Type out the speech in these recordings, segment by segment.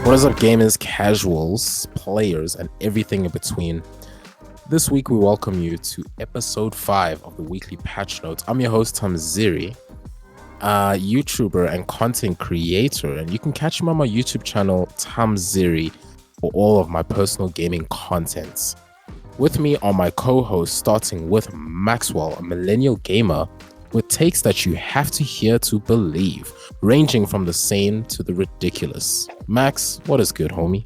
What is up, gamers, casuals, players, and everything in between? This week, we welcome you to episode 5 of the weekly patch notes. I'm your host, Thamziri, a YouTuber and content creator, and you can catch me on my YouTube channel, Thamziri, for all of my personal gaming contents. With me are my co-hosts, starting with Maxwell, a millennial gamer with takes that you have to hear to believe, ranging from the sane to the ridiculous. Max, what is good, homie?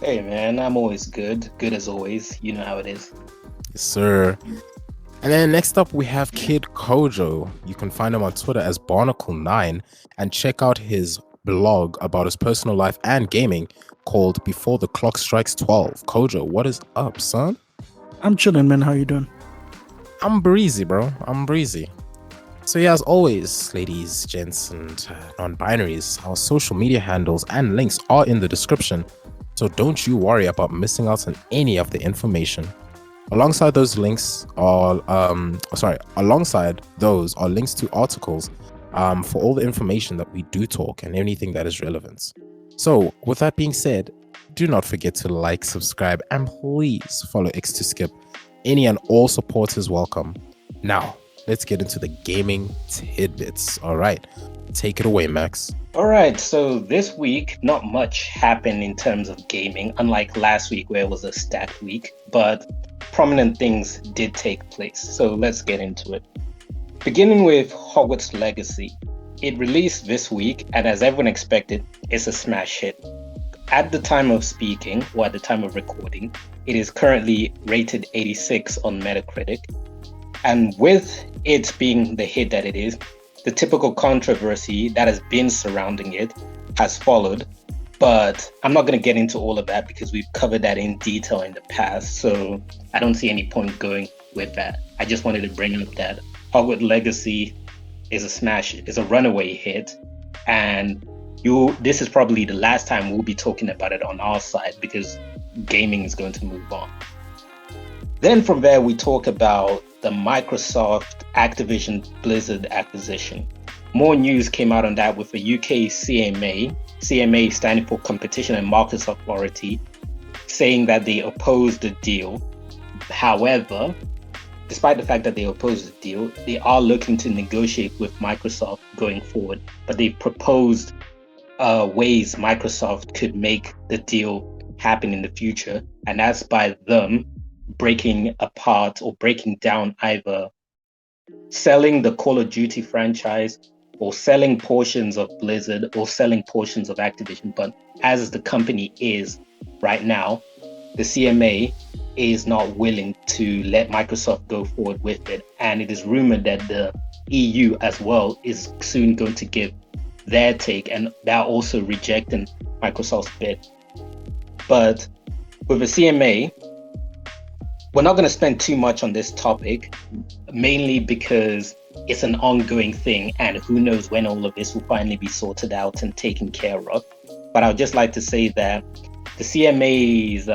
Hey man, I'm always good. Good as always. You know how it is. Yes, sir. And then next up, we have Kid Kojo. You can find him on Twitter as Barnacle9 and check out his blog about his personal life and gaming called Before the Clock Strikes 12. Kojo, what is up, son? I'm chilling, man. How you doing? I'm breezy, bro. I'm breezy. So yeah, as always, ladies, gents, and non-binaries, our social media handles and links are in the description. So don't you worry about missing out on any of the information. Alongside those are links to articles for all the information that we do talk and anything that is relevant. So with that being said, do not forget to like, subscribe, and please follow X to skip. Any and all support is welcome. Now, let's get into the gaming tidbits. All right, take it away, Max. All right, so this week, not much happened in terms of gaming, unlike last week where it was a stat week, but prominent things did take place. So let's get into it. Beginning with Hogwarts Legacy. It released this week, and as everyone expected, it's a smash hit. At the time of speaking, or at the time of recording, it is currently rated 86 on Metacritic. And with it being the hit that it is, the typical controversy that has been surrounding it has followed. But I'm not going to get into all of that because we've covered that in detail in the past. So I don't see any point going with that. I just wanted to bring up that Hogwarts Legacy is a smash, is a runaway hit. And this is probably the last time we'll be talking about it on our side because gaming is going to move on. Then from there, we talk about the Microsoft Activision Blizzard acquisition. More news came out on that with the UK CMA standing for Competition and Markets Authority, saying that they opposed the deal. However, despite the fact that they opposed the deal, they are looking to negotiate with Microsoft going forward, but they proposed ways Microsoft could make the deal happen in the future, and that's by them breaking apart or breaking down either selling the Call of Duty franchise or selling portions of Blizzard or selling portions of Activision. But as the company is right now, the CMA is not willing to let Microsoft go forward with it. And it is rumored that the EU as well is soon going to give their take, and they're also rejecting Microsoft's bid. But with the CMA, we're not going to spend too much on this topic, mainly because it's an ongoing thing and who knows when all of this will finally be sorted out and taken care of. But I would just like to say that the CMA's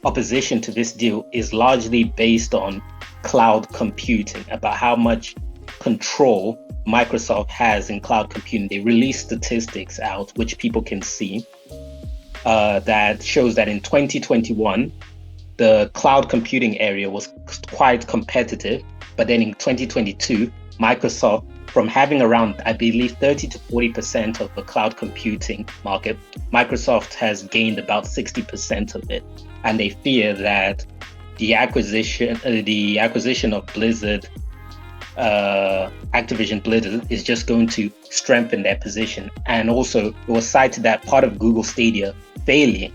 opposition to this deal is largely based on cloud computing, about how much control Microsoft has in cloud computing. They release statistics out, which people can see, that shows that in 2021, the cloud computing area was quite competitive. But then in 2022, Microsoft, from having around, I believe, 30 to 40% of the cloud computing market, Microsoft has gained about 60% of it. And they fear that the acquisition of Blizzard, Activision Blizzard, is just going to strengthen their position. And also, it was cited that part of Google Stadia failing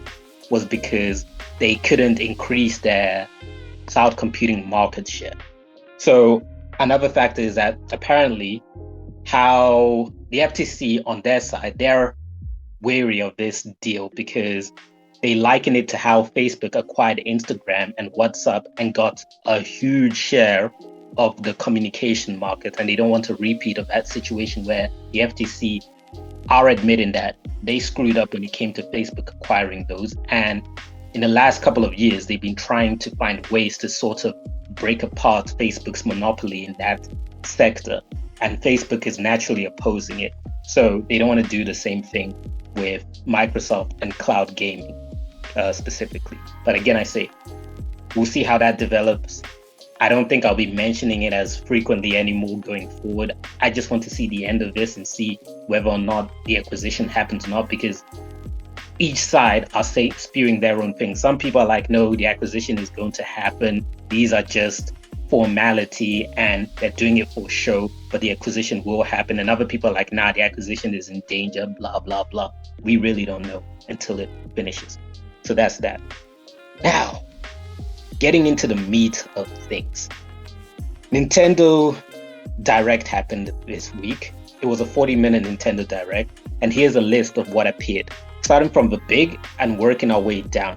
was because they couldn't increase their cloud computing market share. So another factor is that apparently how the FTC on their side, they're wary of this deal because they liken it to how Facebook acquired Instagram and WhatsApp and got a huge share of the communication market. And they don't want a repeat of that situation where the FTC are admitting that they screwed up when it came to Facebook acquiring those. And in the last couple of years, they've been trying to find ways to sort of break apart Facebook's monopoly in that sector. And Facebook is naturally opposing it. So they don't want to do the same thing with Microsoft and cloud gaming specifically. But again, I say, we'll see how that develops. I don't think I'll be mentioning it as frequently anymore going forward. I just want to see the end of this and see whether or not the acquisition happens or not, because each side are spewing their own thing. Some people are like, no, the acquisition is going to happen. These are just formality and they're doing it for show, but the acquisition will happen. And other people are like, nah, the acquisition is in danger, blah, blah, blah. We really don't know until it finishes. So that's that. Now, getting into the meat of things. Nintendo Direct happened this week. It was a 40-minute Nintendo Direct, and here's a list of what appeared, starting from the big and working our way down.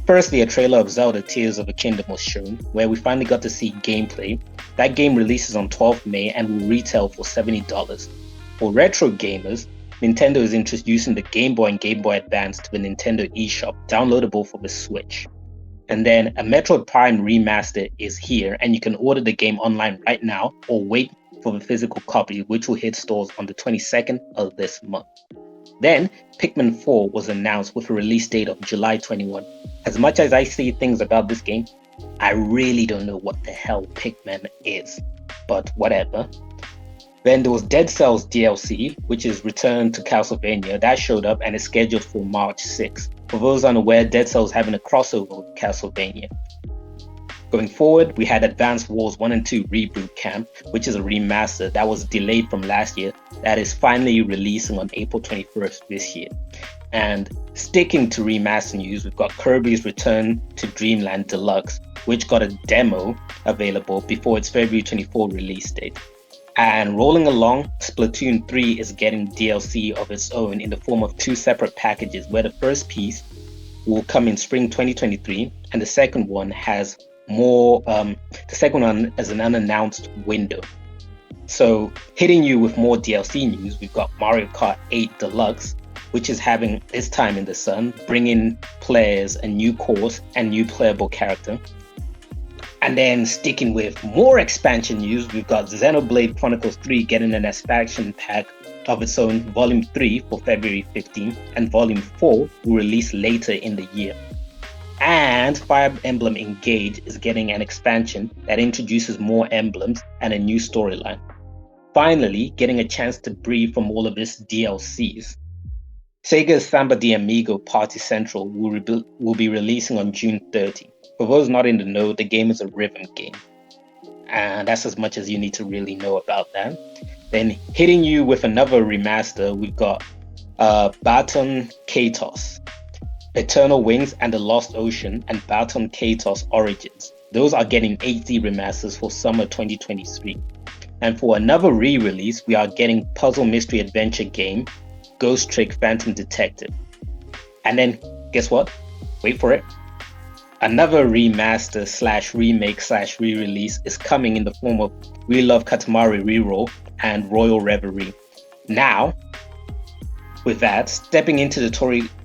Firstly, a trailer of Zelda Tears of the Kingdom was shown, where we finally got to see gameplay. That game releases on 12th May and will retail for $70. For retro gamers, Nintendo is introducing the Game Boy and Game Boy Advance to the Nintendo eShop, downloadable for the Switch. And then a Metroid Prime remaster is here, and you can order the game online right now or wait for the physical copy, which will hit stores on the 22nd of this month. Then, Pikmin 4 was announced with a release date of July 21. As much as I see things about this game, I really don't know what the hell Pikmin is, but whatever. Then there was Dead Cells DLC, which is Return to Castlevania. That showed up and is scheduled for March 6th. For those unaware, Dead Cells having a crossover with Castlevania. Going forward, we had Advance Wars 1 and 2 Reboot Camp, which is a remaster that was delayed from last year, that is finally releasing on April 21st this year. And sticking to remaster news, we've got Kirby's Return to Dreamland Deluxe, which got a demo available before its February 24 release date. And rolling along, Splatoon 3 is getting DLC of its own in the form of two separate packages, where the first piece will come in spring 2023, and the second one has more. The second one is an unannounced window. So, hitting you with more DLC news, we've got Mario Kart 8 Deluxe, which is having its time in the sun, bringing players a new course and new playable character. And then sticking with more expansion news, we've got Xenoblade Chronicles 3 getting an expansion pack of its own, Volume 3 for February 15, and Volume 4 will release later in the year. And Fire Emblem Engage is getting an expansion that introduces more emblems and a new storyline. Finally, getting a chance to breathe from all of this DLCs. Sega's Samba de Amigo Party Central will be releasing on June 30. For those not in the know, the game is a rhythm game. And that's as much as you need to really know about that. Then hitting you with another remaster, we've got Baton Kaitos, Eternal Wings and the Lost Ocean, and Baton Kaitos Origins. Those are getting HD remasters for summer 2023. And for another re-release, we are getting puzzle mystery adventure game, Ghost Trick Phantom Detective. And then, guess what? Wait for it. Another remaster / remake / re-release is coming in the form of We Love Katamari Reroll and Royal Reverie. Now, with that, stepping into the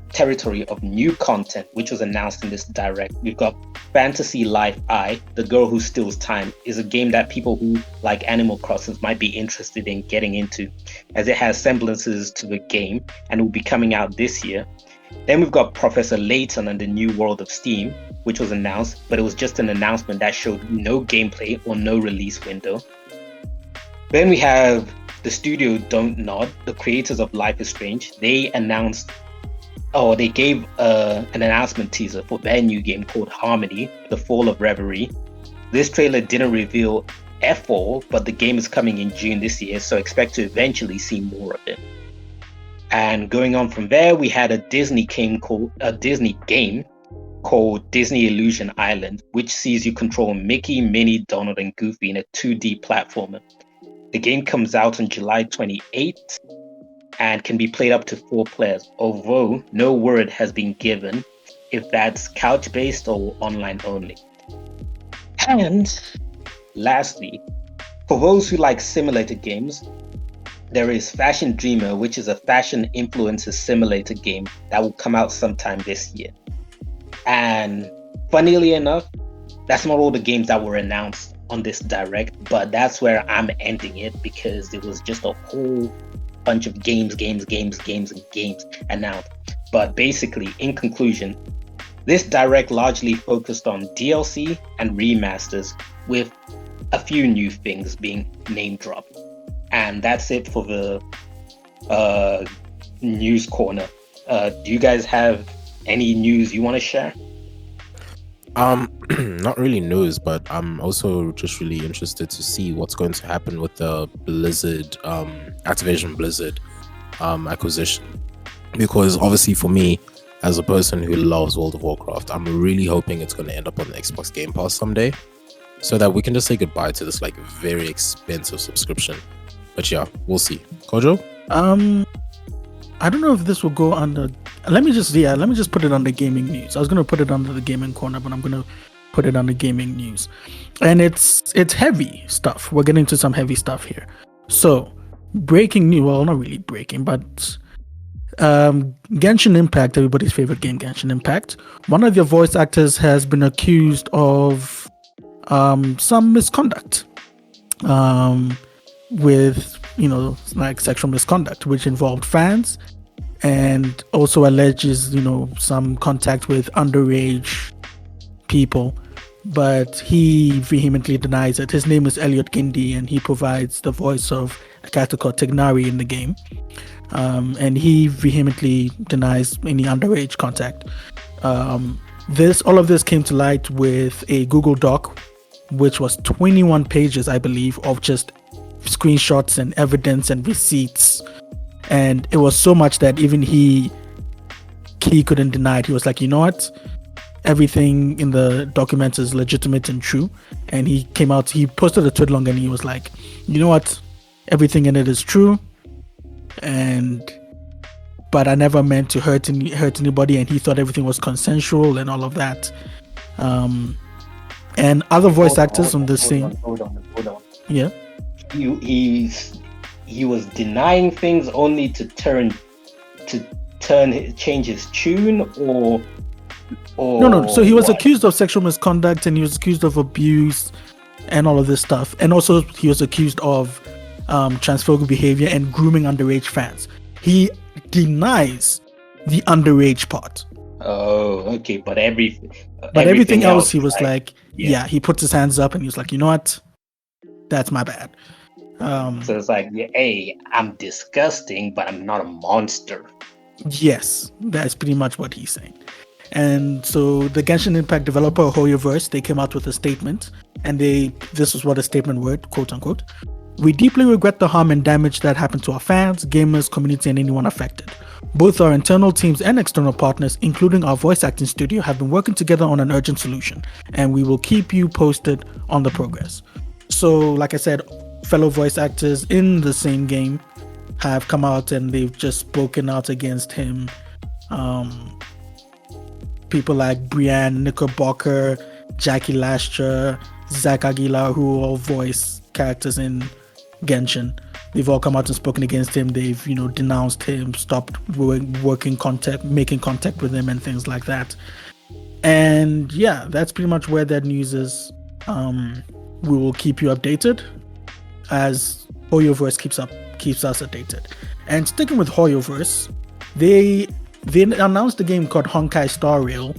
territory of new content, which was announced in this direct, we've got Fantasy Life I, The Girl Who Steals Time, is a game that people who like Animal Crossing might be interested in getting into, as it has semblances to the game and will be coming out this year. Then we've got Professor Layton and the New World of Steam, which was announced, but it was just an announcement that showed no gameplay or no release window. Then we have the studio Don't Nod, the creators of Life is Strange. They gave an announcement teaser for their new game called Harmony, The Fall of Reverie. This trailer didn't reveal F-all, but the game is coming in June this year, so expect to eventually see more of it. And going on from there, we had a Disney game called Disney Illusion Island, which sees you control Mickey, Minnie, Donald, and Goofy in a 2D platformer. The game comes out on July 28th and can be played up to 4 players, although no word has been given if that's couch-based or online only. And lastly, for those who like simulator games, there is Fashion Dreamer, which is a fashion influencer simulator game that will come out sometime this year. And funnily enough, that's not all the games that were announced on this direct, but that's where I'm ending it because there was just a whole bunch of games announced. But basically, in conclusion, this direct largely focused on DLC and remasters, with a few new things being name dropped. And that's it for the news corner. Do you guys have any news you want to share? Not really news, but I'm also just really interested to see what's going to happen with the Blizzard, Activision Blizzard acquisition. Because obviously for me, as a person who loves World of Warcraft, I'm really hoping it's going to end up on the Xbox Game Pass someday, so that we can just say goodbye to this like very expensive subscription. But yeah, we'll see. Kojo? I don't know if this will go under. Let me just put it under gaming news. I was gonna put it under the gaming corner, but I'm gonna put it under gaming news. And it's heavy stuff. We're getting to some heavy stuff here. So breaking news. Well, not really breaking, but Genshin Impact, everybody's favorite game, Genshin Impact. One of your voice actors has been accused of some misconduct. With like sexual misconduct, which involved fans, and also alleges some contact with underage people, but he vehemently denies it. His name is Elliot Gindi, and he provides the voice of a character called Tignari in the game, and he vehemently denies any underage contact. All of this came to light with a Google Doc, which was 21 pages, I believe, of just screenshots and evidence and receipts, and it was so much that even he couldn't deny it. He was like, you know what, everything in the documents is legitimate and true. And he came out, he posted a tweet long, and he was like, you know what, everything in it is true, but I never meant to hurt anybody, and he thought everything was consensual and all of that. And other voice actors on the same. Hold on. Yeah. He was denying things only to change his tune, or no. So he was what? accused of sexual misconduct, and he was accused of abuse and all of this stuff, and also he was accused of transphobic behavior and grooming underage fans. He denies the underage part. Oh, okay, but everything else he was like, yeah, he puts his hands up and he was like, you know what, that's my bad. So it's like, hey, I'm disgusting, but I'm not a monster. Yes, that's pretty much what he's saying. And so the Genshin Impact developer Hoyoverse, they came out with a statement, and this was what a statement word, quote unquote: "We deeply regret the harm and damage that happened to our fans, gamers, community, and anyone affected. Both our internal teams and external partners, including our voice acting studio, have been working together on an urgent solution, and we will keep you posted on the progress." So, like I said, fellow voice actors in the same game have come out and they've just spoken out against him. People like Brienne Knickerbocker, Jackie Lasher, Zach Aguilar, who are all voice characters in Genshin. They've all come out and spoken against him. They've, denounced him, stopped making contact with him and things like that. And yeah, that's pretty much where that news is. We will keep you updated as Hoyoverse keeps us updated. And sticking with Hoyoverse, they announced a game called Honkai Star Rail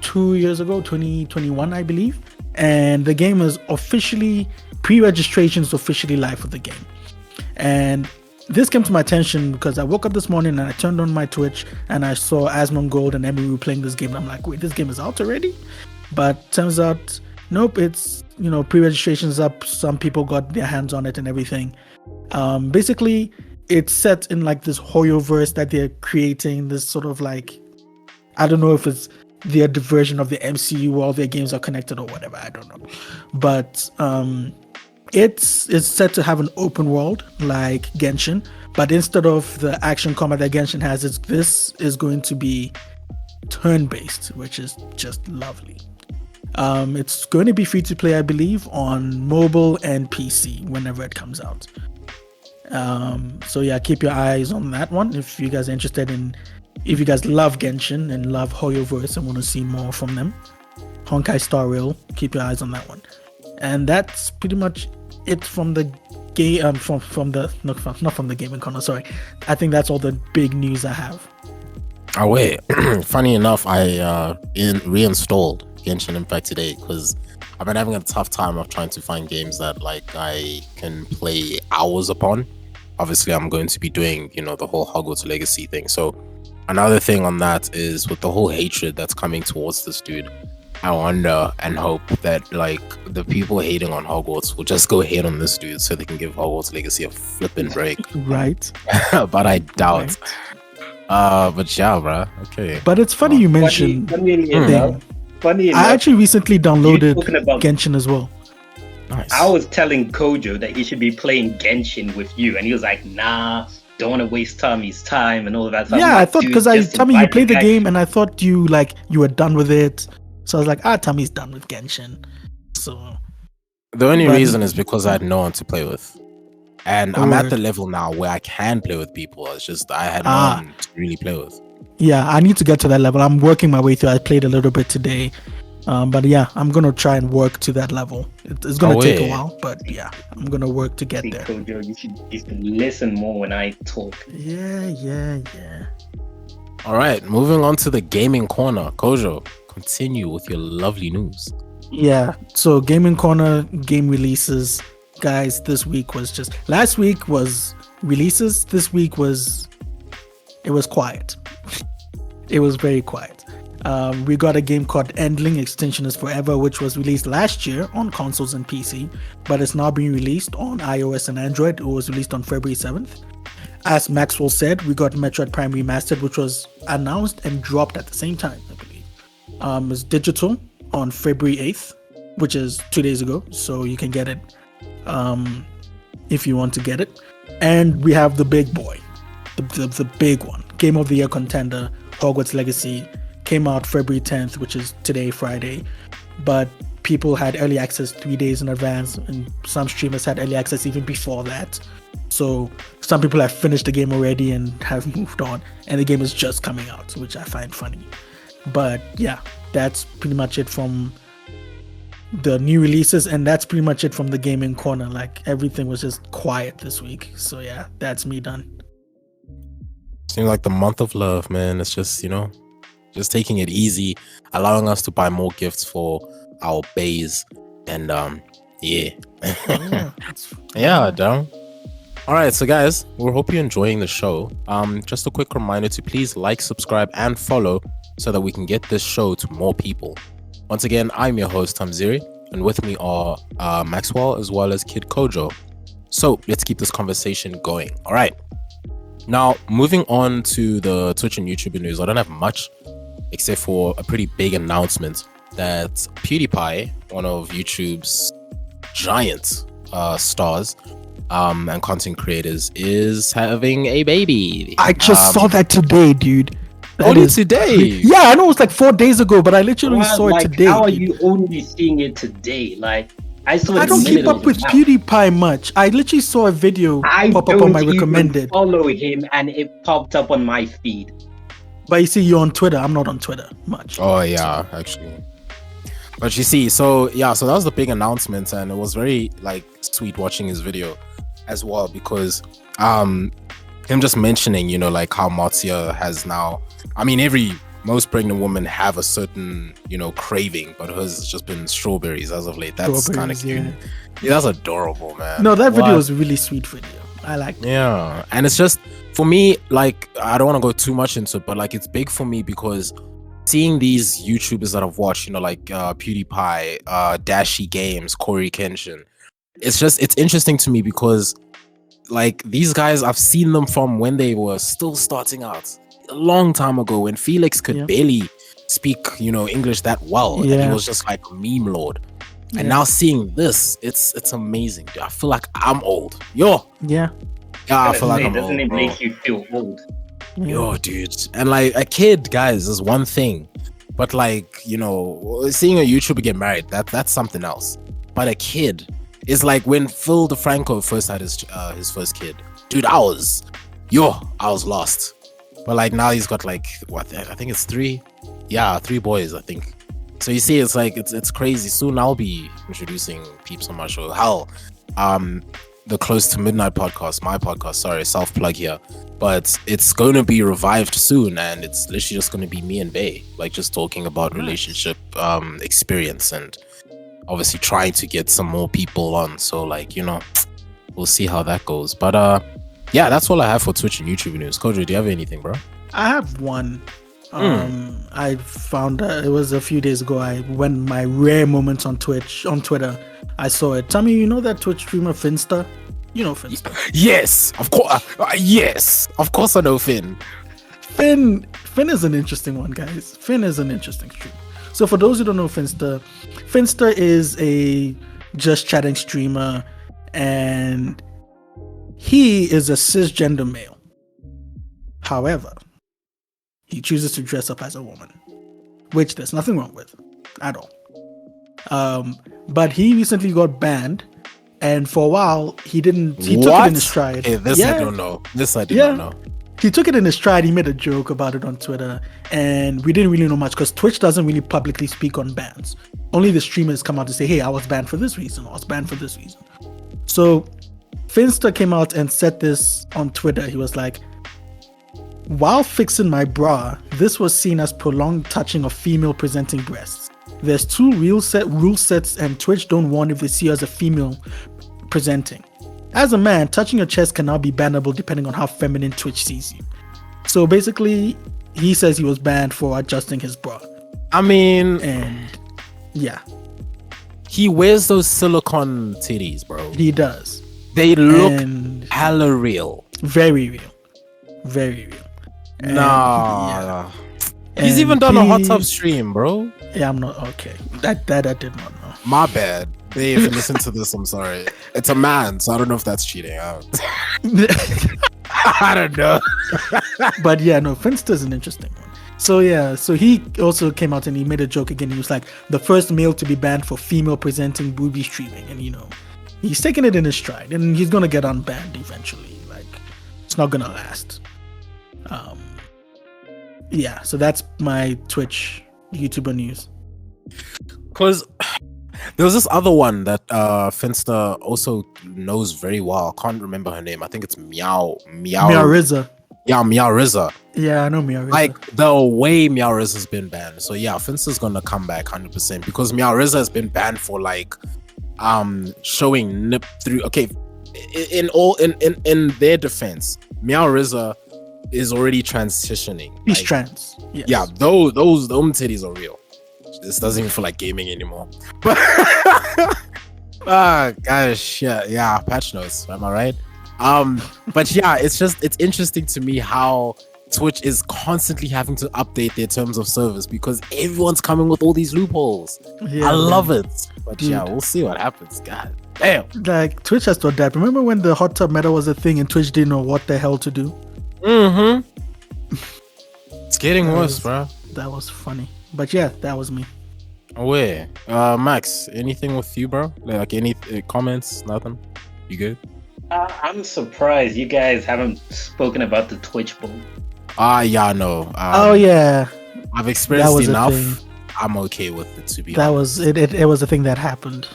2 years ago, 2021, I believe. And the game is officially, pre-registration is officially live for the game. And this came to my attention because I woke up this morning and I turned on my Twitch and I saw Asmongold and Emiru playing this game. And I'm like, wait, this game is out already? But turns out, nope, it's, pre-registration's up. Some people got their hands on it and everything. Basically, it's set in like this Hoyoverse that they're creating, this sort of like, I don't know if it's their version of the MCU where all their games are connected or whatever, I don't know. But it's set to have an open world like Genshin, but instead of the action combat that Genshin has, this is going to be turn-based, which is just lovely. It's going to be free to play, I believe, on mobile and PC whenever it comes out. So yeah, keep your eyes on that one if you guys are interested if you guys love Genshin and love Hoyoverse and want to see more from them. Honkai Star Rail, keep your eyes on that one. And that's pretty much it from the from the not from the gaming corner. Sorry, I think that's all the big news I have. Oh wait, funny enough, I reinstalled Genshin Impact today because I've been having a tough time of trying to find games that like I can play hours upon. Obviously, I'm going to be doing the whole Hogwarts Legacy thing. So another thing on that is with the whole hatred that's coming towards this dude. I wonder and hope that like the people hating on Hogwarts will just go hate on this dude so they can give Hogwarts Legacy a flipping break. Right. But I doubt. Right. But yeah, bruh. Okay. But it's funny you mentioned. Funny enough, I actually recently downloaded about Genshin as well. Nice. I was telling Kojo that he should be playing Genshin with you, and he was like, "Nah, don't want to waste Tommy's time and all of that." So Yeah, I thought because Tommy, you played the guy. game, and I thought you were done with it. So I was like, Tommy's done with Genshin. So the only reason is because I had no one to play with. And I'm at the level now where I can play with people. It's just I had no one to really play with. Yeah, I need to get to that level. I'm working my way through. I played a little bit today. But yeah, I'm going to try and work to that level. It's going to take a while, but yeah, I'm going to work to get there. Kojo, you should listen more when I talk. Yeah. All right, moving on to the gaming corner. Kojo, continue with your lovely news. Yeah, so gaming corner, game releases. Guys, this week was last week was releases. This week it was quiet. It was very quiet. We got a game called Endling Extinction is Forever, which was released last year on consoles and PC, but it's now being released on iOS and Android. It was released on February 7th. As Maxwell said, we got Metroid Prime Remastered, which was announced and dropped at the same time, I believe. It's digital on February 8th, which is 2 days ago, so you can get it if you want to get it. And we have the big boy, the big one, Game of the Year contender, Hogwarts Legacy, came out February 10th, which is today, Friday, but people had early access 3 days in advance, and some streamers had early access even before that. So some people have finished the game already and have moved on, and the game is just coming out, which I find funny. But yeah, that's pretty much it from the new releases, and that's pretty much it from the gaming corner. Like, everything was just quiet this week. So yeah, that's me done. Seems like the month of love, man. It's just just taking it easy, allowing us to buy more gifts for our bays, and yeah. Yeah, down. All right, so guys, we hope you're enjoying the show. Just a quick reminder to please like, subscribe, and follow so that we can get this show to more people. Once again, I'm your host, Thamziri, and with me are Maxwell as well as Kid Kojo. So let's keep this conversation going. All right. Now, moving on to the Twitch and YouTube news, I don't have much except for a pretty big announcement that PewDiePie, one of YouTube's giant stars and content creators, is having a baby. I just saw that today, dude. Only today? Yeah, I know it was like 4 days ago, but I literally saw it today. How are you only seeing it today? Like, I saw it. I don't keep up with PewDiePie much. I literally saw a video pop up on my recommended. Follow him, and it popped up on my feed. But you see, you're on Twitter. I'm not on Twitter much. Oh yeah, actually. But you see, so that was the big announcement, and it was very like sweet watching his video as well, because him just mentioning, like how Marzia has now, I mean, most pregnant women have a certain, craving, but hers has just been strawberries as of late. That's kind of cute. Yeah, that's adorable, man. No, that video was a really sweet video. I like it. Yeah, and it's just, for me, like, I don't want to go too much into it, but like, it's big for me because seeing these YouTubers that I've watched, like PewDiePie, Dashi Games, Corey Kenshin, it's interesting to me because like these guys, I've seen them from when they were still starting out a long time ago, when Felix could barely speak, English that well, and he was just like a meme lord. And now seeing this, it's amazing, dude. I feel like I'm old. Yeah, I feel like I'm old. Doesn't it make you feel old? Yo, dude. And like a kid, guys, is one thing, but like, seeing a YouTuber get married, that's something else. But a kid is like when Phil DeFranco first had his first kid. Dude, I was lost. But like now he's got like what, I think it's 3 boys, I think. So you see, it's like it's crazy. Soon I'll be introducing peeps on my show. Hell, the Close to Midnight podcast, my podcast, sorry, self plug here, but it's going to be revived soon, and it's literally just going to be me and Bay, like just talking about relationship experience, and obviously trying to get some more people on. So like, you know, we'll see how that goes. But yeah, that's all I have for Twitch and YouTube news. Kojo, do you have anything, bro? I have one. I found it was a few days ago. I went my rare moments on Twitter. I saw it. Tell me, you know that Twitch streamer Finsta? You know Finsta? Yes, of course. Yes, of course I know Finn. Finn is an interesting one, guys. Finn is an interesting streamer. So for those who don't know Finsta is a just chatting streamer, and he is a cisgender male. However, he chooses to dress up as a woman, which there's nothing wrong with at all. But he recently got banned, and for a while he took it in his stride. Hey, I don't know. This I did not know. He took it in his stride. He made a joke about it on Twitter, and we didn't really know much because Twitch doesn't really publicly speak on bans. Only the streamers come out to say, hey, I was banned for this reason, I was banned for this reason. So Finsta came out and said this on Twitter. He was like, while fixing my bra, this was seen as prolonged touching of female presenting breasts. There's two rule sets, and Twitch don't want if they see you as a female presenting. As a man, touching your chest can now be bannable depending on how feminine Twitch sees you. So basically, he says he was banned for adjusting his bra. I mean, and yeah, he wears those silicone titties, bro. He does. They look hella real. Very real. Very real. Nah. He's even done a hot tub stream, bro. Yeah, I'm not okay. That I did not know. My bad. Babe, if you listen to this, I'm sorry. It's a man, so I don't know if that's cheating. I don't know. But yeah, no, Finsta is an interesting one. So yeah, so he also came out and he made a joke again. He was like, the first male to be banned for female presenting booby streaming. And you know, he's taking it in his stride, and he's gonna get unbanned eventually. Like, it's not gonna last. Yeah, so that's my Twitch YouTuber news. Because there was this other one that Finsta also knows very well. I can't remember her name. I think it's Meow Rizza. Yeah, Meow Rizza. Yeah, I know Meow Rizza. Like the way Meow Rizza has been banned. So yeah, Finsta's gonna come back 100% because Meow Rizza has been banned for like showing nip through. Okay, in their defense, Meow Rizza is already transitioning. He's trans. Yes. Yeah, those titties are real. This doesn't even feel like gaming anymore. But gosh, yeah, patch notes. Am I right? But yeah, it's interesting to me how Twitch is constantly having to update their terms of service because everyone's coming with all these loopholes. Yeah, I love it. But dude, yeah, we'll see what happens. God damn. Like, Twitch has to adapt. Remember when the hot tub meta was a thing and Twitch didn't know what the hell to do? It's getting worse, bro. That was funny. But yeah, that was me. Where? Max, anything with you, bro? Like any comments? Nothing? You good? I'm surprised you guys haven't spoken about the Twitch Bowl. Yeah, no. Oh yeah, I've experienced enough. I'm okay with it, to be honest. It was a thing that happened.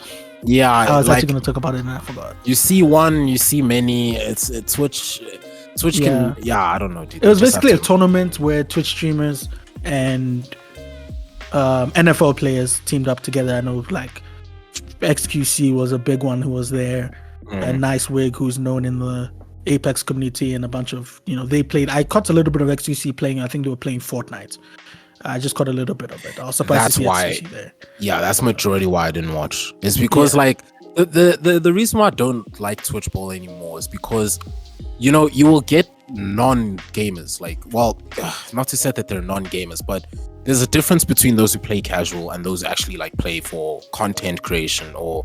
Yeah, I was actually going to talk about it and I forgot. You see one, you see many. It's Twitch. Twitch can. Yeah, I don't know, dude. It was basically a tournament where Twitch streamers and NFL players teamed up together. I know, like XQC was a big one who was there, and Nice Wig, who's known in the Apex community, and a bunch of, they played. I caught a little bit of XQC playing. I think they were playing Fortnite. I just caught a little bit of it. I was surprised to see XQC there. Yeah, that's majority why I didn't watch. It's because like the reason why I don't like Twitch Bowl anymore is because you will get non-gamers. Like, well, not to say that they're non-gamers, but there's a difference between those who play casual and those who actually like play for content creation or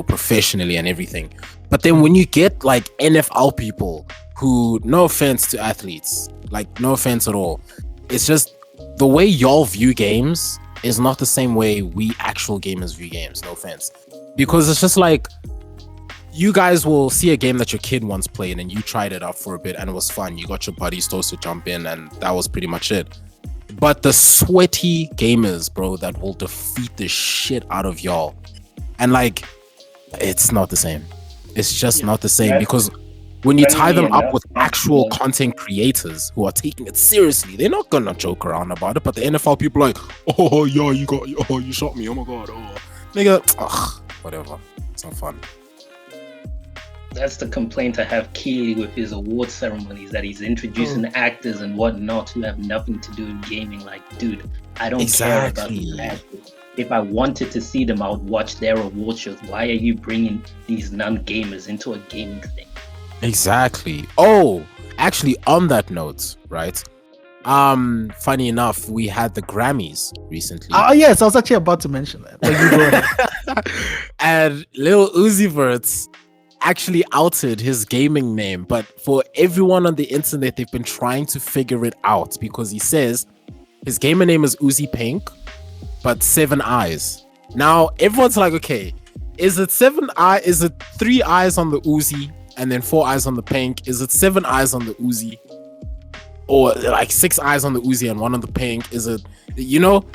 professionally and everything. But then when you get like NFL people who, no offense to athletes, like no offense at all, it's just the way y'all view games is not the same way we actual gamers view games. No offense, because it's just like you guys will see a game that your kid once played and you tried it out for a bit and it was fun. You got your buddies to jump in and that was pretty much it. But the sweaty gamers, bro, that will defeat the shit out of y'all, and like, it's not the same. It's just Yeah. not the same That- because when you tie them Funny up enough, with actual yeah. content creators who are taking it seriously, they're not gonna joke around about it. But the NFL people are like, oh yeah, you shot me, oh my god, oh nigga, whatever. It's not fun. That's the complaint I have Keely with his award ceremonies, that he's introducing actors and whatnot who have nothing to do with gaming. Like, dude, I don't care about these Exactly. actors. If I wanted to see them, I would watch their award shows. Why are you bringing these non-gamers into a gaming thing? Exactly. Oh, actually, on that note, right? Funny enough, we had the Grammys recently. Oh yes, I was actually about to mention that. But you go ahead. And Lil Uzi Vert actually outed his gaming name, but for everyone on the internet, they've been trying to figure it out because he says his gamer name is Uzi Pink, but 7 eyes. Now everyone's like, okay, is it 7 eyes? Is it 3 eyes on the Uzi and then 4 eyes on the Pink? Is it 7 eyes on the Uzi? Or like 6 eyes on the Uzi and 1 on the Pink? Is it,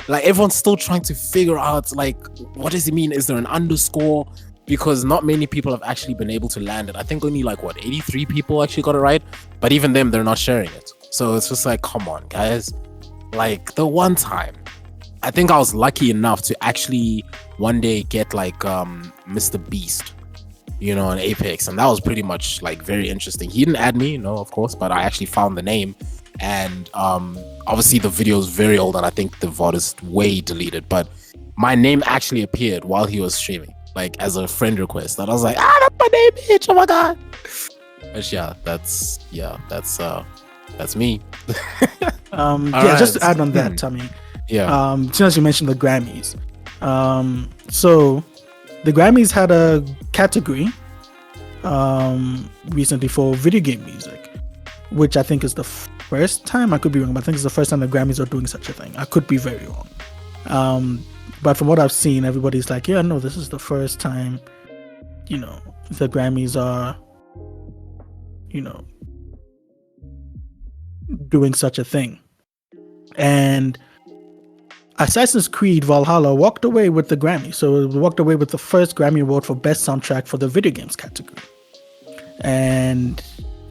like everyone's still trying to figure out, like, what does it mean? Is there an underscore? Because not many people have actually been able to land it. I think only 83 people actually got it right. But even them, they're not sharing it. So it's just like, come on, guys. Like the one time, I think I was lucky enough to actually one day get Mr. Beast, on Apex. And that was pretty much very interesting. He didn't add me, of course, but I actually found the name. And obviously the video is very old and I think the VOD is way deleted. But my name actually appeared while he was streaming, as a friend request. And I was like, that's my name, bitch. Oh my god. But that's me. Right. Just to add on that, Tommy. Yeah. As soon as you mentioned the Grammys, so the Grammys had a category recently for video game music, which I think is the first time. I could be wrong, but I think it's the first time the Grammys are doing such a thing. I could be very wrong. But from what I've seen, everybody's like, yeah, no, this is the first time, the Grammys are, doing such a thing. And Assassin's Creed Valhalla walked away with the Grammy. So it walked away with the first Grammy Award for Best Soundtrack for the video games category. And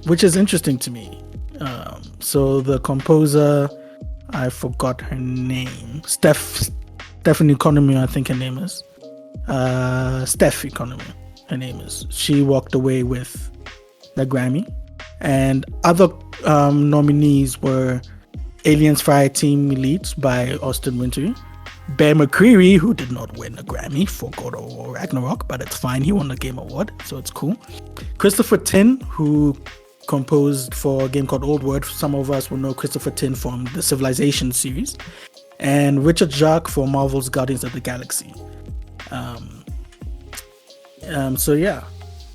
which is interesting to me. So the composer, I forgot her name, Stephanie Economy, I think her name is. Steph Economy, her name is. She walked away with the Grammy. And other nominees were Aliens Fireteam Elite by Austin Wintory, Bear McCreary, who did not win a Grammy for God of War Ragnarok, but it's fine, he won the Game Award, so it's cool. Christopher Tin, who composed for a game called Old World. Some of us will know Christopher Tin from the Civilization series. And Richard Jacques for Marvel's Guardians of the Galaxy. So yeah,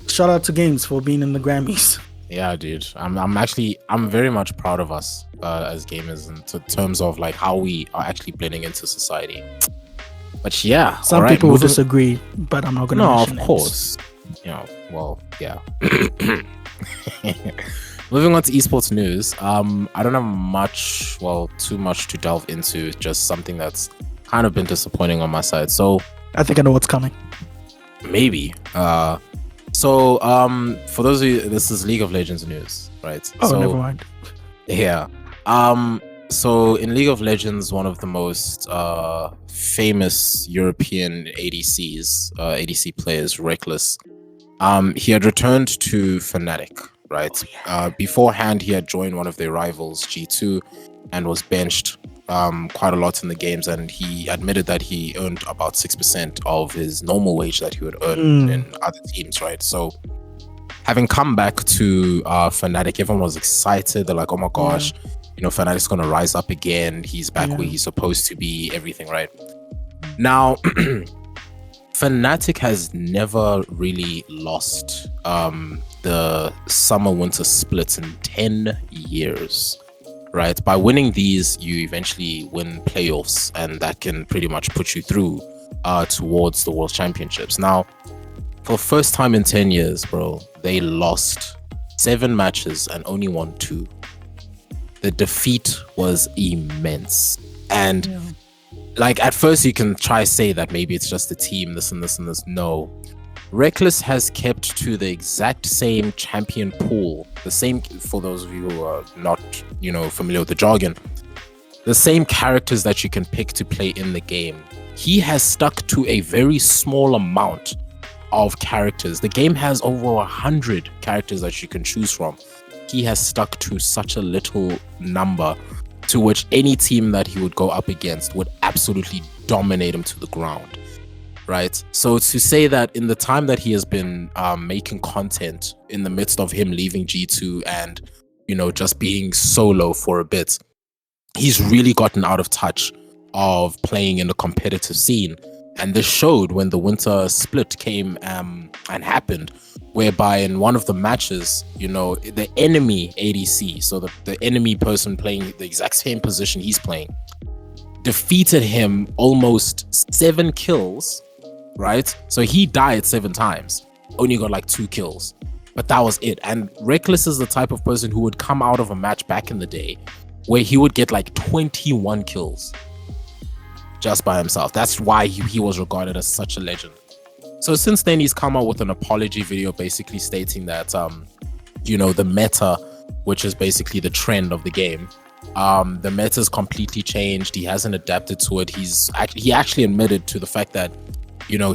shout out to Games for being in the Grammys. Yeah, dude. I'm very much proud of us as gamers in terms of how we are actually blending into society. But yeah, some people will disagree, but I'm not going to mention of course. Well, yeah. Moving on to esports news. I don't have too much to delve into. Just something that's kind of been disappointing on my side. So I think I know what's coming. Maybe. So, for those of you, this is League of Legends news, right? Oh, so, never mind. Yeah. So in League of Legends, one of the most famous European ADC players, Reckless, he had returned to Fnatic, right? Oh, yeah. Beforehand, he had joined one of their rivals, G2, and was benched quite a lot in the games, and he admitted that he earned about 6% of his normal wage that he would earn in other teams, right? So having come back to Fnatic, everyone was excited. They're like, oh my gosh, Fnatic's gonna rise up again. He's back where he's supposed to be, everything, right? Now Fnatic has never really lost the summer-winter splits in 10 years. Right, by winning these, you eventually win playoffs, and that can pretty much put you through towards the World Championships. Now, for the first time in 10 years, bro, they lost 7 matches and only won 2. The defeat was immense, and at first you can try say that maybe it's just the team, this and this and this. No, Reckless has kept to the exact same champion pool, the same, for those of you who are not, familiar with the jargon, the same characters that you can pick to play in the game. He has stuck to a very small amount of characters. The game has over 100 characters that you can choose from. He has stuck to such a little number to which any team that he would go up against would absolutely dominate him to the ground. Right. So to say that in the time that he has been making content in the midst of him leaving G2 and, just being solo for a bit, he's really gotten out of touch of playing in the competitive scene. And this showed when the winter split came and happened, whereby in one of the matches, the enemy ADC, so the enemy person playing the exact same position he's playing, defeated him almost 7 kills. Right? So he died 7 times, only got like 2 kills, but that was it. And Reckless is the type of person who would come out of a match back in the day where he would get like 21 kills just by himself. That's why he was regarded as such a legend. So since then, he's come out with an apology video basically stating that, the meta, which is basically the trend of the game, the meta's completely changed. He hasn't adapted to it. He actually admitted to the fact that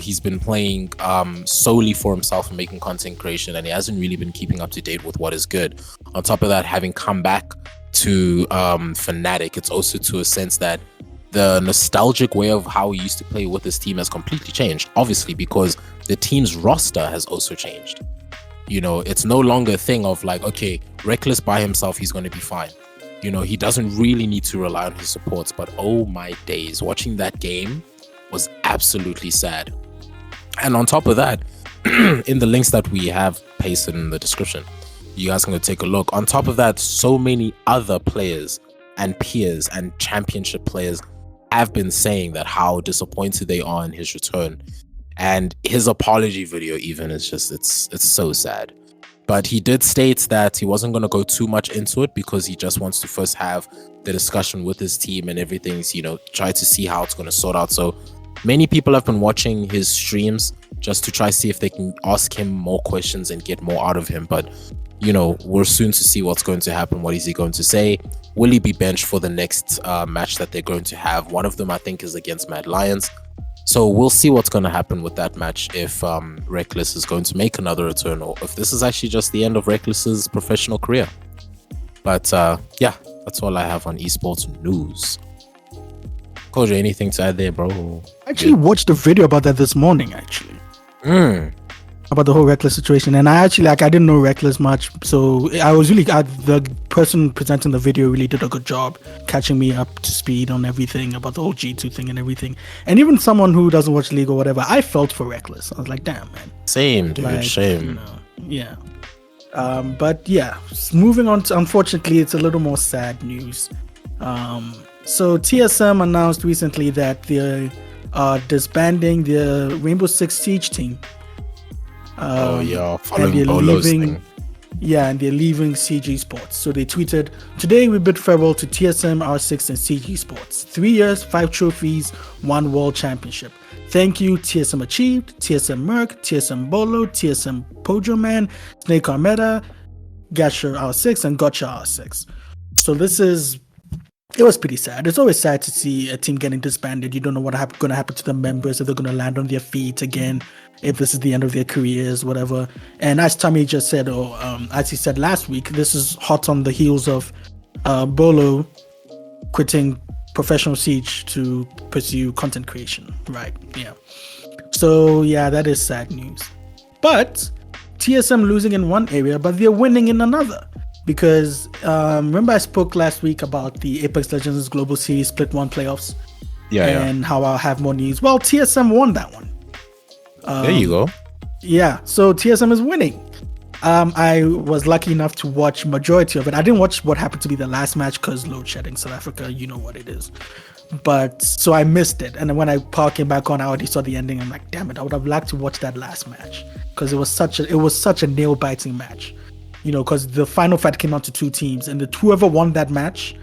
he's been playing solely for himself and making content creation, and he hasn't really been keeping up to date with what is good. On top of that, having come back to Fnatic, it's also to a sense that the nostalgic way of how he used to play with his team has completely changed, obviously, because the team's roster has also changed. It's no longer a thing of like, okay, Reckless by himself, he's going to be fine. He doesn't really need to rely on his supports, but oh my days, watching that game was absolutely sad. And on top of that, in the links that we have pasted in the description, you guys can go take a look. On top of that, so many other players and peers and championship players have been saying that how disappointed they are in his return. And his apology video even is just, it's so sad. But he did state that he wasn't going to go too much into it because he just wants to first have the discussion with his team and everything's, try to see how it's going to sort out. So many people have been watching his streams just to try to see if they can ask him more questions and get more out of him. But, we're soon to see what's going to happen. What is he going to say? Will he be benched for the next match that they're going to have? One of them, I think, is against Mad Lions. So we'll see what's going to happen with that match, if Reckless is going to make another return, or if this is actually just the end of Reckless's professional career. But yeah, that's all I have on esports news. Kojo, anything to add there, bro? I actually watched a video about that this morning, actually. About the whole Reckless situation. And I didn't know Reckless much. So the person presenting the video really did a good job catching me up to speed on everything about the whole G2 thing and everything. And even someone who doesn't watch League or whatever, I felt for Reckless. I was like, damn, man. Same, dude. Shame. Yeah. But yeah, moving on to, unfortunately, it's a little more sad news. So TSM announced recently that they're disbanding the Rainbow Six Siege team. Following Bolo's thing. Yeah, and they're leaving CG Sports. So they tweeted, "Today we bid farewell to TSM, R6, and CG Sports. 3 years, 5 trophies, 1 world championship. Thank you, TSM Achieved, TSM Merc, TSM Bolo, TSM Pojo Man, Snake Armada, Gasher R6, and Gotcha R6." So it was pretty sad. It's always sad to see a team getting disbanded. You don't know what's going to happen to the members, if they're going to land on their feet again, if this is the end of their careers, whatever. And as Tommy just said, or as he said last week, this is hot on the heels of Bolo quitting professional Siege to pursue content creation, right? Yeah. So yeah, that is sad news. But TSM losing in one area, but they're winning in another. Because remember I spoke last week about the Apex Legends Global Series Split 1 playoffs? And how I'll have more news. Well, TSM won that one. There you go. Yeah, so TSM is winning. I was lucky enough to watch majority of it. I didn't watch what happened to be the last match because load shedding South Africa, you know what it is. But so I missed it. And then when I came back on, I already saw the ending. I'm like, damn it, I would have liked to watch that last match because it was such a nail-biting match. You know, because the final fight came out to 2 teams, and whoever won that match,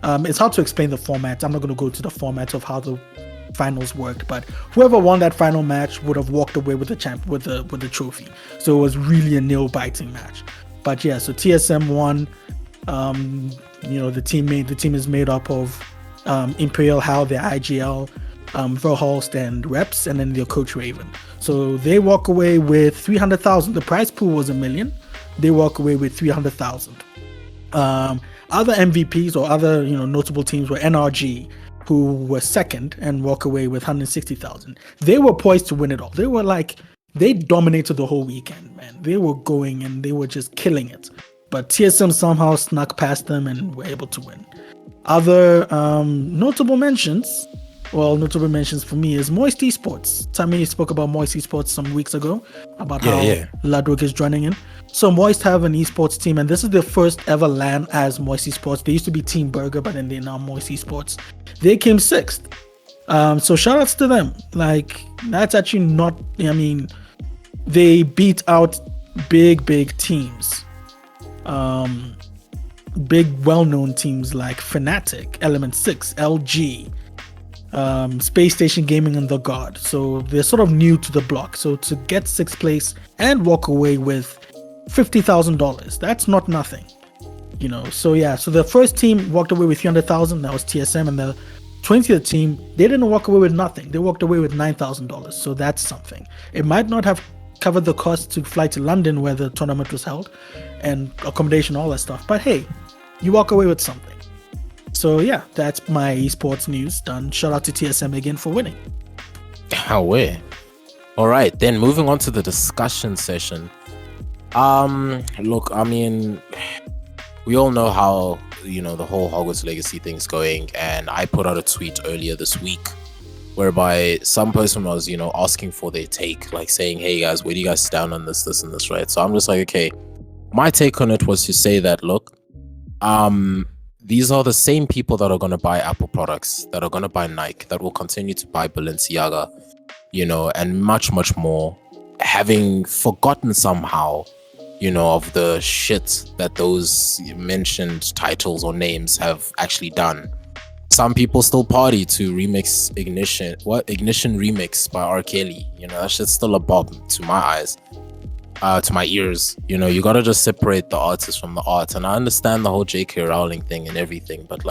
it's hard to explain the format. I'm not going to go to the format of how the finals worked, but whoever won that final match would have walked away with the trophy. So it was really a nail-biting match. But yeah, so TSM won. The team is made up of Imperial Hal, their IGL, Verholst and Reps, and then their coach Raven. So they walk away with 300,000. The prize pool was $1 million. They walk away with 300,000. Other MVPs or other notable teams were NRG, who were second and walk away with 160,000. They were poised to win it all. They dominated the whole weekend, man. They were going and they were just killing it. But TSM somehow snuck past them and were able to win. Other notable mentions for me is Moist Esports. Tammy spoke about Moist Esports some weeks ago about how Ludwig is joining in. So Moist have an esports team, and this is their first ever LAN as Moist Esports. They used to be Team Burger, but then they're now Moist Esports. They came 6th. So shout outs to them. That's actually not, they beat out big teams. Big well-known teams like Fnatic, Element 6, LG, Space Station Gaming, and The God. So they're sort of new to the block. So to get 6th place and walk away with $50,000, that's not nothing. So the first team walked away with 300,000. That was TSM, and the 20th team, they didn't walk away with nothing. They walked away with $9,000. So that's something. It might not have covered the cost to fly to London where the tournament was held and accommodation, all that stuff, but hey, you walk away with something. So yeah, that's my esports news done. Shout out to TSM again for winning. All right, then moving on to the discussion session. Look, we all know how the whole Hogwarts Legacy thing's going, and I put out a tweet earlier this week whereby some person was asking for their take, saying, hey guys, where do you guys stand on this and this, right? So I'm just like, okay, my take on it was to say that, look, these are the same people that are going to buy Apple products, that are going to buy Nike, that will continue to buy Balenciaga, and much more, having forgotten somehow of the shit that those mentioned titles or names have actually done. Some people still party to remix Ignition remix by R. Kelly. That shit's still a bop to my eyes, to my ears. You gotta just separate the artist from the art. And I understand the whole J.K. Rowling thing and everything, but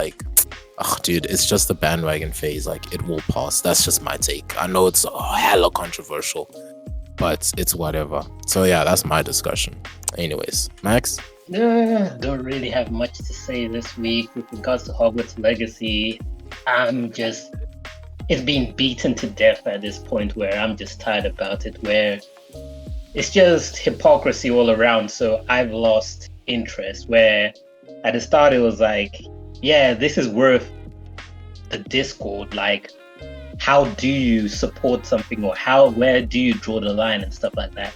dude, it's just a bandwagon phase. It will pass. That's just my take. I know it's hella controversial, but it's whatever. So yeah, that's my discussion. Anyways, Max? Don't really have much to say this week with regards to Hogwarts Legacy. It's being beaten to death at this point where I'm just tired about it, where it's just hypocrisy all around. So I've lost interest, where at the start it was this is worth the Discord. How do you support something, or where do you draw the line and stuff like that?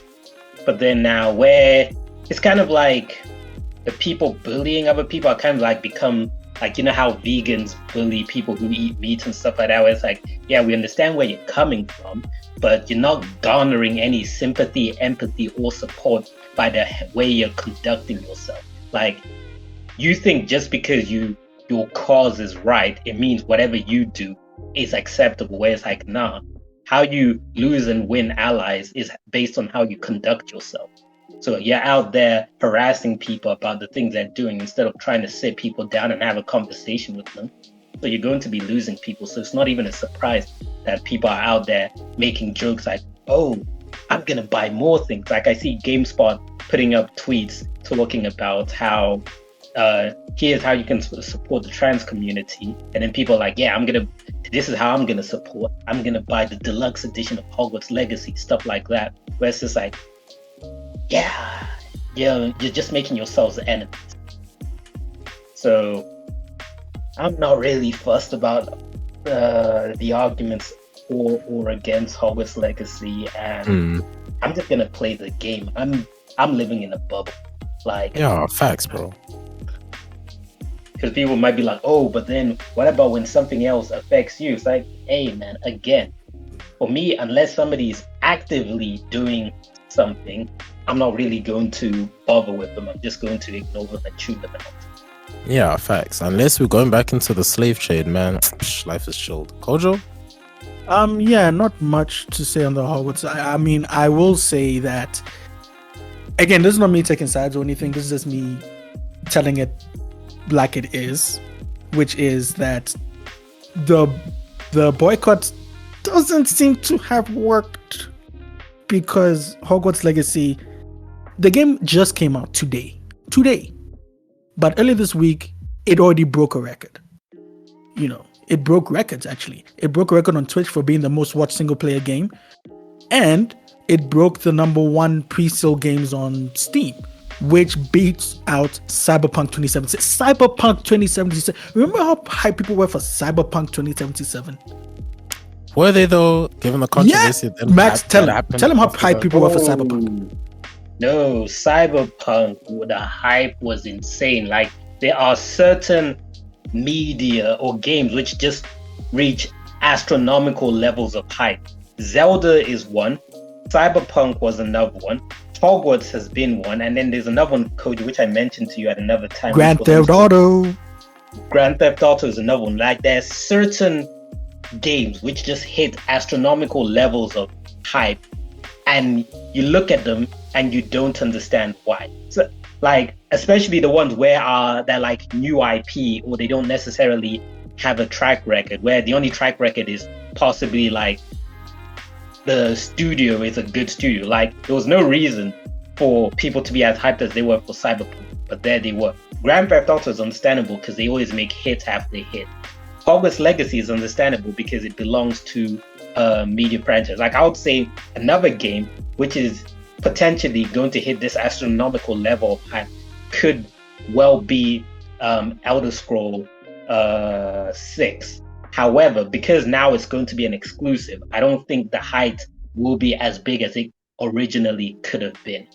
But then now where it's kind of the people bullying other people are kind of become how vegans bully people who eat meat and stuff like that, where it's we understand where you're coming from, but you're not garnering any sympathy, empathy, or support by the way you're conducting yourself. You think just because your cause is right, it means whatever you do is acceptable, where it's nah, how you lose and win allies is based on how you conduct yourself. So you're out there harassing people about the things they're doing instead of trying to sit people down and have a conversation with them. So you're going to be losing people. So it's not even a surprise that people are out there making jokes oh, I'm going to buy more things. I see GameSpot putting up tweets talking about how here's how you can support the trans community. And then people are this is how I'm going to support. I'm going to buy the deluxe edition of Hogwarts Legacy, stuff like that. Where it's just you're just making yourselves enemies. So I'm not really fussed about the arguments for or against Hogwarts Legacy, and I'm just gonna play the game. I'm living in a bubble. Facts, bro. Because people might be oh, but then what about when something else affects you? It's hey man, again, for me, unless somebody is actively doing something, I'm not really going to bother with them. I'm just going to ignore them and tune them out. Yeah, facts. Unless we're going back into the slave trade, man, life is chilled. Kojo? Yeah, not much to say on the Hogwarts. I mean, I will say that again, this is not me taking sides or anything. This is just me telling it like it is, which is that the boycott doesn't seem to have worked because Hogwarts Legacy, the game just came out today, but earlier this week it already broke a record. You know, it broke records actually. It broke a record on Twitch for being the most watched single player game, and it broke the #1 pre-sale games on Steam, which beats out Cyberpunk 2077. Cyberpunk 2077. Remember how hyped people were for Cyberpunk 2077? Were they though? Given the controversy, Yeah. Max, tell him how hyped people were for Cyberpunk. No, Cyberpunk, the hype was insane. Like, there are certain media or games which just reach astronomical levels of hype. Zelda is one. Cyberpunk was another one. Hogwarts has been one, and then there's another one, Kojo, which I mentioned to you at another time. Grand Theft Auto. Grand Theft Auto is another one. Like, there's certain games which just hit astronomical levels of hype, and you look at them and you don't understand why. So, like, especially the ones where they're like new IP, or they don't necessarily have a track record, where the only track record is possibly like the studio is a good studio. Like, there was no reason for people to be as hyped as they were for Cyberpunk, but there they were. Grand Theft Auto is understandable because they always make hit after hit. Hogwarts Legacy is understandable because it belongs to a media franchise. Like, I would say another game which is potentially going to hit this astronomical level of hype could well be Elder Scroll 6. However, because now it's going to be an exclusive, I don't think the hype will be as big as it originally could have been.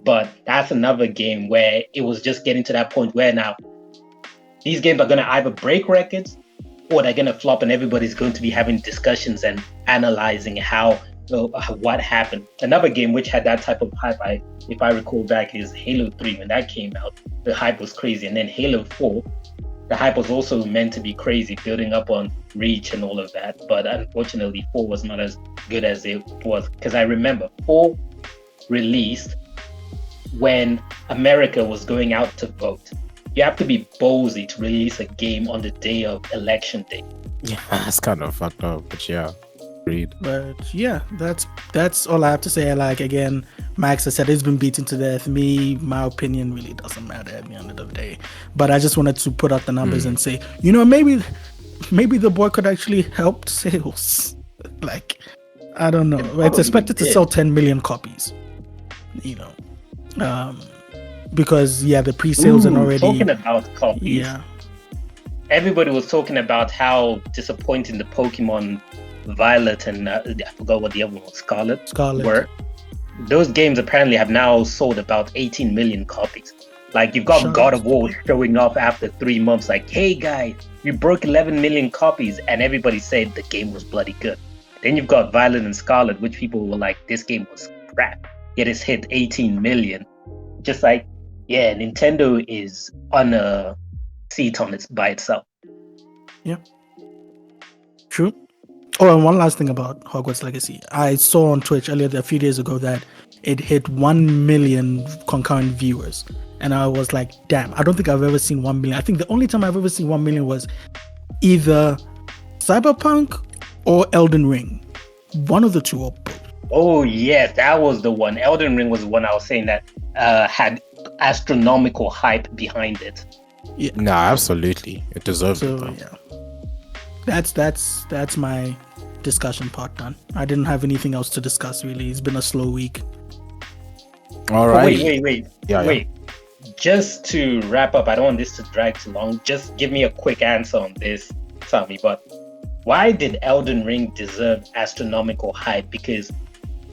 But that's another game where it was just getting to that point where now these games are going to either break records or they're going to flop, and everybody's going to be having discussions and analyzing what happened. Another game which had that type of hype, if I recall back, is Halo 3. When that came out, the hype was crazy. And then Halo 4, the hype was also meant to be crazy, building up on Reach and all of that. But unfortunately, 4 was not as good as it was. Because I remember 4 released when America was going out to vote. You have to be ballsy to release a game on the day of election day. Yeah, that's kind of fucked up, but yeah, agreed. But yeah, that's all I have to say. Like, again, Max has said it's been beaten to death. My opinion really doesn't matter at the end of the day. But I just wanted to put out the numbers and say, maybe the boycott actually helped sales. Like, I don't know. It's expected to sell 10 million copies. Because the pre-sales are already talking about copies. Yeah. Everybody was talking about how disappointing the Pokemon Violet and I forgot what the other one was, Scarlet were. Those games apparently have now sold about 18 million copies. Like, you've got God of War showing up after 3 months, like, hey guys, you broke 11 million copies, and everybody said the game was bloody good. Then you've got Violet and Scarlet, which people were like, this game was crap, yet it's hit 18 million. Just like, yeah, Nintendo is on a seat by itself. Yeah. True. Oh, and one last thing about Hogwarts Legacy. I saw on Twitch a few days ago that it hit 1 million concurrent viewers. And I was like, damn, I don't think I've ever seen 1 million. I think the only time I've ever seen 1 million was either Cyberpunk or Elden Ring. One of the two or both. Oh, yes, that was the one. Elden Ring was the one I was saying that had astronomical hype behind it. Yeah. No, absolutely. It deserves it, though. Yeah. That's my discussion part done. I didn't have anything else to discuss, really. It's been a slow week. All right. Wait. Yeah. Just to wrap up, I don't want this to drag too long. Just give me a quick answer on this, Tommy. But why did Elden Ring deserve astronomical hype? Because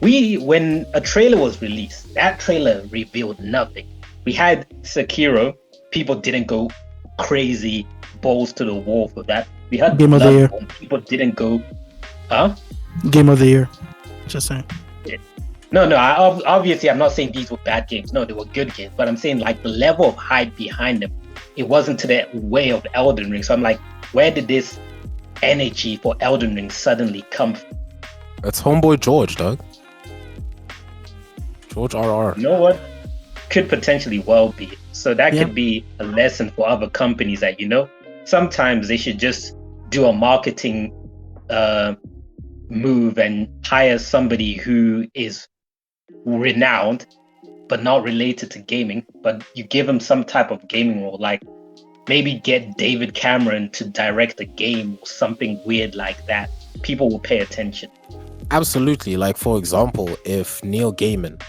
when a trailer was released, that trailer revealed nothing. We had Sekiro. People didn't go crazy, balls to the wall for that. We had Game of the Year. People didn't go, Game of the Year. Just saying. Yeah. No. Obviously, I'm not saying these were bad games. No, they were good games. But I'm saying, like, the level of hype behind them, it wasn't to the way of Elden Ring. So I'm like, where did this energy for Elden Ring suddenly come? It's homeboy George, dog. George RR. You know what? Could potentially well be. So that could be a lesson for other companies that, sometimes they should just do a marketing move and hire somebody who is renowned but not related to gaming, but you give them some type of gaming role, like maybe get David Cameron to direct a game or something weird like that. People will pay attention. Absolutely. Like, for example, if Neil Gaiman,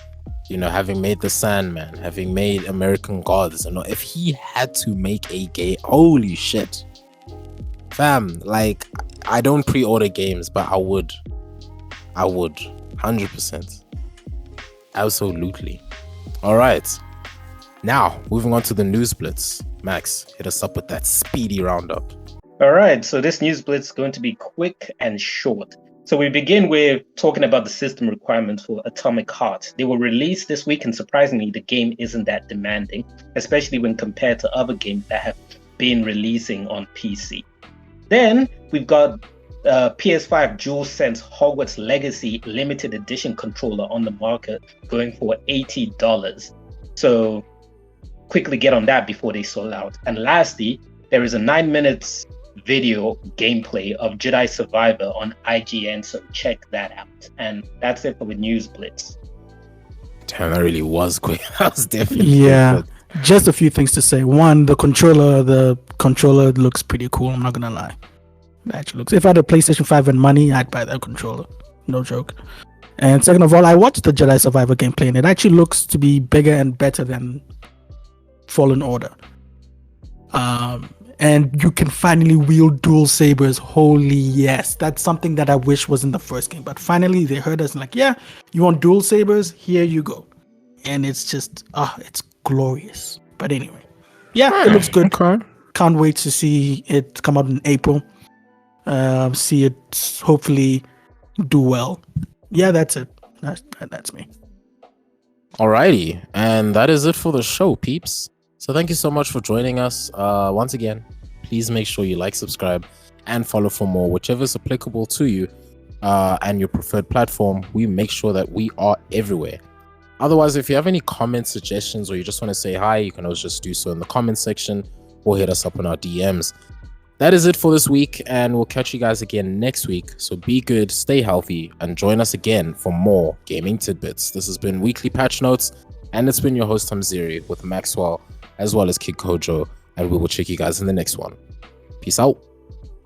having made The Sandman, having made American Gods, if he had to make a game, holy shit. Fam, like, I don't pre-order games, but I would. 100%. Absolutely. All right. Now, moving on to the news blitz. Max, hit us up with that speedy roundup. All right. So this news blitz is going to be quick and short. So we begin with talking about the system requirements for Atomic Heart. They were released this week, and surprisingly, the game isn't that demanding, especially when compared to other games that have been releasing on PC. Then we've got PS5 DualSense Hogwarts Legacy limited edition controller on the market, going for $80. So quickly get on that before they sold out. And lastly, there is a 9 minutes video gameplay of Jedi Survivor on IGN, so check that out. And that's it for the news blitz. Damn, that really was quick. That was definitely quick. Just a few things to say. One, the controller looks pretty cool, I'm not gonna lie. It actually looks, if I had a PlayStation 5 and money, I'd buy that controller, no joke. And second of all, I watched the Jedi Survivor gameplay, and it actually looks to be bigger and better than Fallen Order. And you can finally wield dual sabers. Holy yes, that's something that I wish was in the first game. But finally, they heard us and like, yeah, you want dual sabers? Here you go. And it's just, it's glorious. But anyway, yeah, it looks good. Okay. Can't wait to see it come out in April. See it hopefully do well. Yeah, that's it. That's me. Alrighty, and that is it for the show, peeps. So thank you so much for joining us. Once again, please make sure you like, subscribe, and follow for more, whichever is applicable to you and your preferred platform. We make sure that we are everywhere. Otherwise, if you have any comments, suggestions, or you just want to say hi, you can always just do so in the comments section or hit us up on our DMs. That is it for this week, and we'll catch you guys again next week. So be good, stay healthy, and join us again for more gaming tidbits. This has been Weekly Patch Notes, and it's been your host, Thamziri, with Maxwell, as well as Kid Kojo, and we will check you guys in the next one. Peace out.